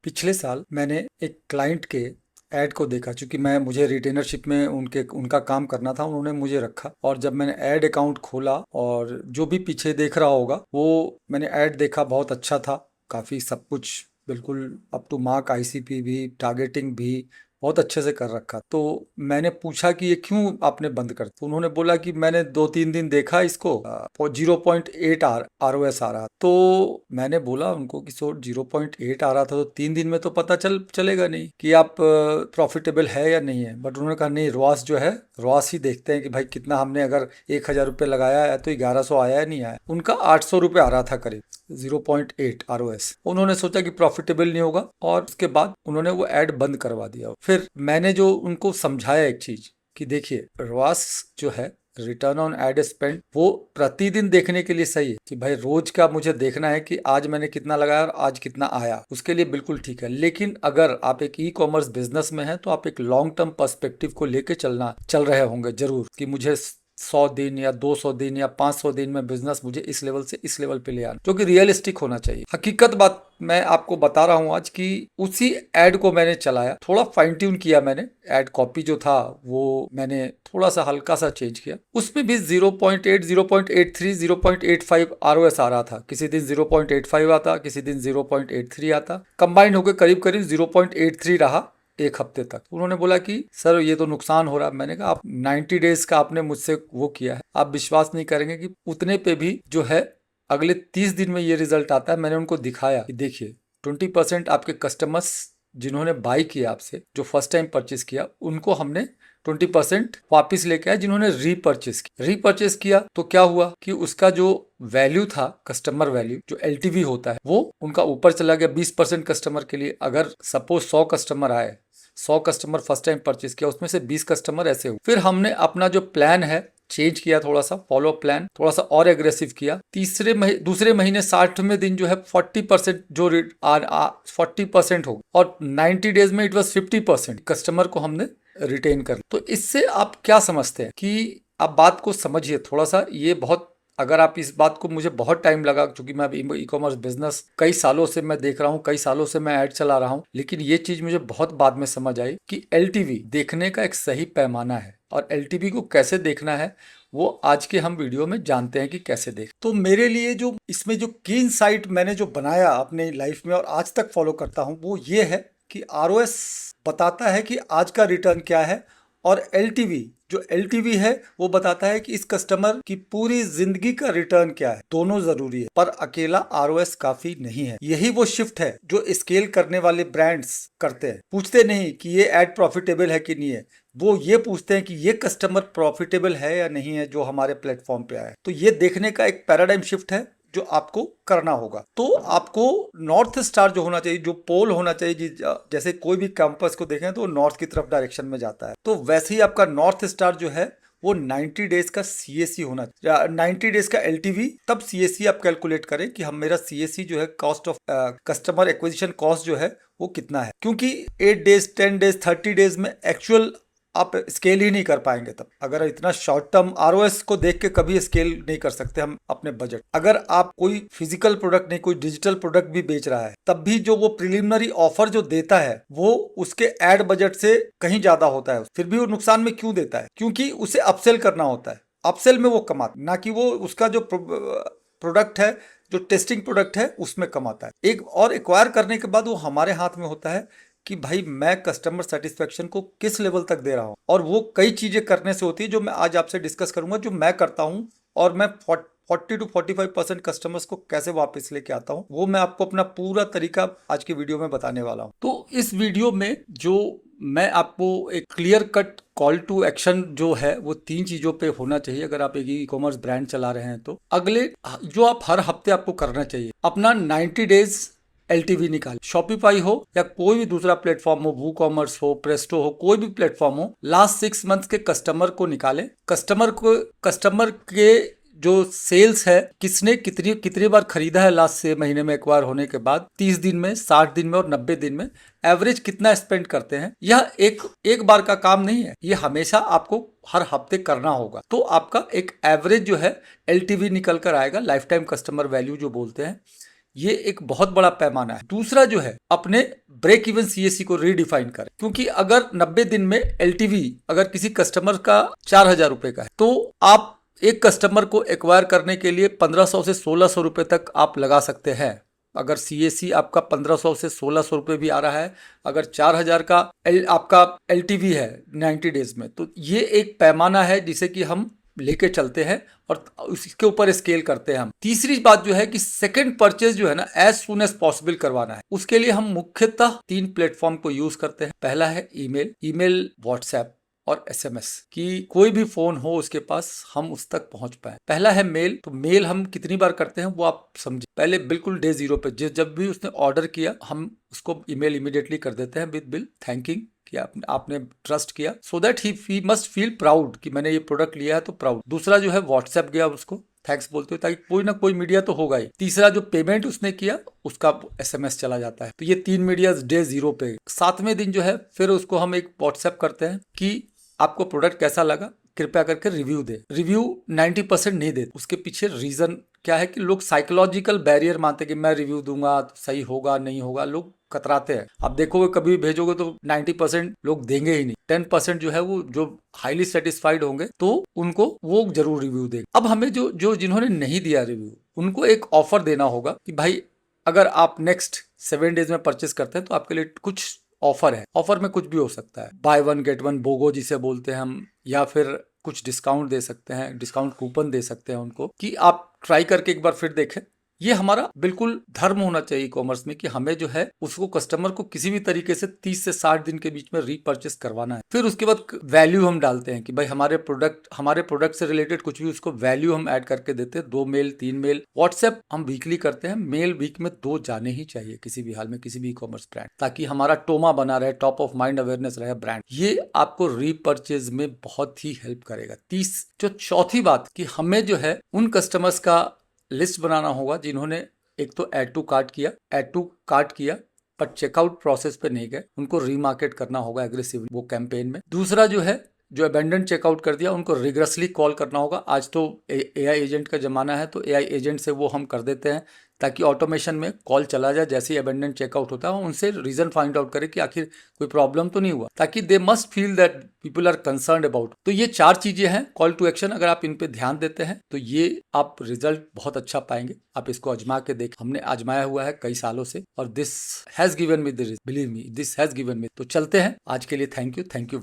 पिछले साल मैंने एक क्लाइंट के ऐड को देखा, चूंकि मुझे रिटेनरशिप में उनका काम करना था, उन्होंने मुझे रखा। और जब मैंने ऐड अकाउंट खोला और जो भी पीछे देख रहा होगा वो मैंने ऐड देखा, बहुत अच्छा था। काफ़ी सब कुछ बिल्कुल अप टू मार्क, आईसीपी भी, टारगेटिंग भी बहुत अच्छे से कर रखा। तो मैंने पूछा कि ये क्यों आपने बंद कर, तो उन्होंने बोला कि मैंने 2-3 दिन देखा इसको, 0.8 ROS आ रहा। तो मैंने बोला उनको कि 0.8 आ रहा था तो 3 दिन में तो पता चलेगा नहीं कि आप प्रॉफिटेबल है या नहीं है। बट उन्होंने कहा नहीं, रॉस जो है, रॉस ही देखते हैं कि भाई कितना हमने, अगर 1,000 रुपये लगाया है तो 1100 आया या नहीं आया। उनका 800 रुपये आ रहा था करीब, 0.8 ROS। उन्होंने सोचा कि प्रॉफिटेबल नहीं होगा और उसके बाद उन्होंने वो ऐड बंद करवा दिया। फिर मैंने जो उनको समझाया एक चीज कि देखिए, रॉस जो है, रिटर्न ऑन एड स्पेंड, वो प्रतिदिन देखने के लिए सही है कि भाई रोज का मुझे देखना है कि आज मैंने कितना लगाया और आज कितना आया, उसके लिए बिल्कुल ठीक है। लेकिन अगर आप एक ई कॉमर्स बिजनेस में हैं तो आप एक लॉन्ग टर्म पर्सपेक्टिव को लेके चल रहे होंगे जरूर, कि मुझे 100 दिन या 200 दिन या 500 दिन में बिजनेस मुझे इस लेवल से इस लेवल पे ले आना, जो कि रियलिस्टिक होना चाहिए। हकीकत बात मैं आपको बता रहा हूं आज कि उसी एड को मैंने चलाया, थोड़ा फाइन ट्यून किया मैंने। एड कॉपी जो था वो मैंने थोड़ा सा हल्का सा चेंज किया, उसमें भी 0.8, 0.83, 0.85 ROS आ रहा था। किसी दिन 0.85 आता, किसी दिन 0.83 आता, कंबाइंड होकर करीब करीब 0.83 रहा एक हफ्ते तक। उन्होंने बोला कि सर ये तो नुकसान हो रहा। मैंने कहा आप 90 डेज का आपने मुझसे वो किया है, आप विश्वास नहीं करेंगे कि उतने पे भी जो है अगले 30 दिन में ये रिजल्ट आता है। मैंने उनको दिखाया कि देखिए, 20% आपके कस्टमर्स जिन्होंने बाई किया आपसे, जो फर्स्ट टाइम परचेस किया, उनको हमने 20% वापिस लेके आए। जिन्होंने रीपरचेस किया तो क्या हुआ कि उसका जो वैल्यू था, कस्टमर वैल्यू जो LTV होता है, वो उनका ऊपर चला गया 20% कस्टमर के लिए। अगर सपोज 100 कस्टमर आए, 100 कस्टमर फर्स्ट टाइम परचेस किया, उसमें से 20 कस्टमर ऐसे हुए। फिर हमने अपना जो प्लान है चेंज किया, थोड़ा सा फॉलो प्लान थोड़ा सा और एग्रेसिव किया। दूसरे महीने 60वें दिन जो है 40% जो 40% हो, और 90 डेज में इट वॉज 50% कस्टमर को हमने रिटेन कर। तो इससे आप क्या समझते हैं कि आप बात को समझिए थोड़ा सा। ये बहुत, अगर आप इस बात को, मुझे बहुत टाइम लगा क्योंकि मैं ई कॉमर्स बिजनेस कई सालों से मैं देख रहा हूँ, कई सालों से मैं ऐड चला रहा हूँ, लेकिन ये चीज मुझे बहुत बाद में समझ आई कि LTV देखने का एक सही पैमाना है, और LTV को कैसे देखना है वो आज के हम वीडियो में जानते हैं कि कैसे देख। तो मेरे लिए जो इसमें जो की इनसाइट मैंने जो बनाया अपने लाइफ में और आज तक फॉलो करता हूँ, वो ये है कि ROS बताता है कि आज का रिटर्न क्या है, और LTV, जो LTV है वो बताता है कि इस कस्टमर की पूरी जिंदगी का रिटर्न क्या है। दोनों जरूरी है, पर अकेला ROS काफी नहीं है। यही वो शिफ्ट है जो स्केल करने वाले ब्रांड्स करते हैं। पूछते नहीं कि ये एड प्रॉफिटेबल है कि नहीं है, वो ये पूछते हैं कि ये कस्टमर प्रॉफिटेबल है या नहीं है जो हमारे प्लेटफॉर्म पे आया है। तो ये देखने का एक पैराडाइम शिफ्ट है जो आपको करना होगा। तो आपको नॉर्थ स्टार जो होना चाहिए, जो पोल होना चाहिए, जैसे कोई भी कैंपस को देखें तो नॉर्थ की तरफ डायरेक्शन में जाता है, तो वैसे ही आपका नॉर्थ स्टार जो है वो 90 डेज का CAC होना चाहिए, 90 डेज का LTV, तब CAC आप कैलकुलेट करें कि हम, मेरा CAC जो है, cost of customer acquisition cost जो है वो कितना है। क्योंकि 8 डेज, 10 डेज, 30 डेज में एक्चुअल आप स्केल ही नहीं कर पाएंगे। तब अगर इतना शॉर्ट टर्म ROS को देख के कभी स्केल नहीं कर सकते हम अपने बजट। अगर आप कोई फिजिकल प्रोडक्ट नहीं, कोई डिजिटल प्रोडक्ट भी बेच रहा है, तब भी जो वो प्रिलिमिनरी ऑफर जो देता है वो उसके एड बजट से कहीं ज्यादा होता है। फिर भी वो नुकसान में क्यों देता है? क्योंकि उसे अपसेल करना होता है। अपसेल में वो कमाता, ना कि वो उसका जो प्रोडक्ट है, जो टेस्टिंग प्रोडक्ट है, उसमें कमाता है। एक और एक्वायर करने के बाद वो हमारे हाथ में होता है कि भाई मैं कस्टमर सेटिस्फेक्शन को किस लेवल तक दे रहा हूं। और वो कई चीजें करने से होती है जो मैं आज आपसे डिस्कस करूंगा, जो मैं करता हूं। और मैं 40 to 45% कस्टमर्स को कैसे वापस लेके आता हूं, वो मैं आपको अपना पूरा तरीका आज की वीडियो में बताने वाला हूं। तो इस वीडियो में जो मैं आपको एक clear cut call to action जो है वो 3 चीजों पे होना चाहिए। अगर आप एक ई कॉमर्स ब्रांड चला रहे हैं तो अगले जो आप हर हफ्ते आपको करना चाहिए, अपना 90 डेज LTV निकाल। शॉपिफाई हो या कोई भी दूसरा प्लेटफॉर्म हो, वू कॉमर्स हो, प्रेस्टो हो, कोई भी प्लेटफॉर्म हो, लास्ट 6 मंथ्स के कस्टमर को निकाले। कस्टमर के जो सेल्स है, किसने कितनी कितनी बार खरीदा है लास्ट 6 महीने में एक्वायर होने के बाद, 30 दिन में, 60 दिन में और 90 दिन में एवरेज कितना स्पेंड करते हैं। यह एक बार का काम नहीं है, ये हमेशा आपको हर हफ्ते करना होगा। तो आपका एक एवरेज जो है LTV निकल कर आएगा, लाइफ टाइम कस्टमर वैल्यू जो बोलते हैं। ये एक बहुत बड़ा पैमाना है। दूसरा जो है, अपने ब्रेक इवन सीएसी को रीडिफाइन करें, क्योंकि अगर 90 दिन में एलटीवी अगर किसी कस्टमर का 4,000 रुपए का है, तो आप एक कस्टमर को एक्वायर करने के लिए 1500 से 1600 रुपए तक आप लगा सकते हैं। अगर सीएसी आपका 1500 से 1600 रुपए भी आ रहा है, अगर 4000 का आपका एलटीवी है 90 डेज में, तो ये एक पैमाना है जिसे कि हम लेके चलते हैं और उसके ऊपर स्केल करते हैं हम। तीसरी बात जो है कि सेकंड परचेज जो है ना, एज सुन एज पॉसिबल करवाना है। उसके लिए हम मुख्यतः 3 प्लेटफॉर्म को यूज करते हैं। पहला है ईमेल, व्हाट्सएप और एसएमएस, कि कोई भी फोन हो उसके पास हम उस तक पहुंच पाए। पहला है मेल, तो मेल हम कितनी बार करते हैं वो आप समझे। पहले बिल्कुल डे 0 पे जब भी उसने ऑर्डर किया, हम उसको ईमेल इमीडिएटली कर देते हैं विद बिल, थैंकिंग कि आपने ट्रस्ट किया, so that he must feel proud कि मैंने ये प्रोडक्ट लिया है तो प्राउड। दूसरा जो है व्हाट्सएप गया, उसको थैंक्स बोलते हो, ताकि कोई ना कोई मीडिया तो होगा ही। तीसरा जो पेमेंट उसने किया उसका एसएमएस चला जाता है। तो ये 3 मीडिया डे 0 पे। 7वें दिन जो है फिर उसको हम एक व्हाट्सएप करते हैं कि आपको प्रोडक्ट कैसा लगा, कृपया करके रिव्यू दे। रिव्यू 90% नहीं देते, उसके पीछे रीजन क्या है कि लोग साइकोलॉजिकल बैरियर मानते हैं कि मैं रिव्यू दूंगा तो सही होगा नहीं होगा, लोग कतराते हैं। आप देखोगे कभी भेजोगे तो 90% लोग देंगे ही नहीं, 10% जो है वो जो हाईली सेटिस्फाइड होंगे तो उनको वो जरूर रिव्यू देंगे। अब हमें जो जिन्होंने नहीं दिया रिव्यू, उनको एक ऑफर देना होगा कि भाई अगर आप नेक्स्ट 7 डेज में परचेस करते हैं तो आपके लिए कुछ ऑफर है। ऑफर में कुछ भी हो सकता है, बाय 1 गेट 1 बोगो जिसे बोलते हैं हम, या फिर कुछ डिस्काउंट दे सकते हैं, डिस्काउंट कूपन दे सकते हैं उनको, कि आप ट्राई करके एक बार फिर देखें। ये हमारा बिल्कुल धर्म होना चाहिए कॉमर्स में कि हमें जो है उसको कस्टमर को किसी भी तरीके से 30 से 60 दिन के बीच में रीपर्चेस करवाना है। फिर उसके बाद वैल्यू हम डालते हैं कि भाई हमारे प्रोडक्ट से रिलेटेड कुछ भी उसको वैल्यू हम ऐड करके देते हैं। 2 मेल 3 मेल। व्हाट्सएप हम वीकली करते हैं, मेल वीक में 2 जाने ही चाहिए किसी भी हाल में, किसी भी ई कॉमर्स ब्रांड, ताकि हमारा टोमा बना रहे, टॉप ऑफ माइंड अवेयरनेस रहे ब्रांड। ये आपको रीपर्चेज में बहुत ही हेल्प करेगा। जो चौथी बात कि हमें जो है उन कस्टमर्स का लिस्ट बनाना होगा जिन्होंने एक तो ऐड टू कार्ट किया पर चेकआउट प्रोसेस पे नहीं गए, उनको रीमार्केट करना होगा एग्रेसिवली वो कैंपेन में। दूसरा जो है, जो अबेंडन चेकआउट कर दिया उनको रिग्रेसली कॉल करना होगा। आज तो एआई एजेंट का जमाना है, तो एआई एजेंट से वो हम कर देते हैं ताकि ऑटोमेशन में कॉल चला जाए जैसे ही अबेंडन चेकआउट होता है, उनसे रीजन फाइंड आउट करें कि आखिर कोई प्रॉब्लम तो नहीं हुआ, ताकि they must feel that people are concerned about. तो ये 4 चीजें हैं कॉल टू एक्शन, अगर आप इन पे ध्यान देते हैं तो ये आप रिजल्ट बहुत अच्छा पाएंगे। आप इसको आजमा के देख, हमने आजमाया हुआ है कई सालों से और this has given me, believe me, this has given me. तो चलते हैं, आज के लिए थैंक यू।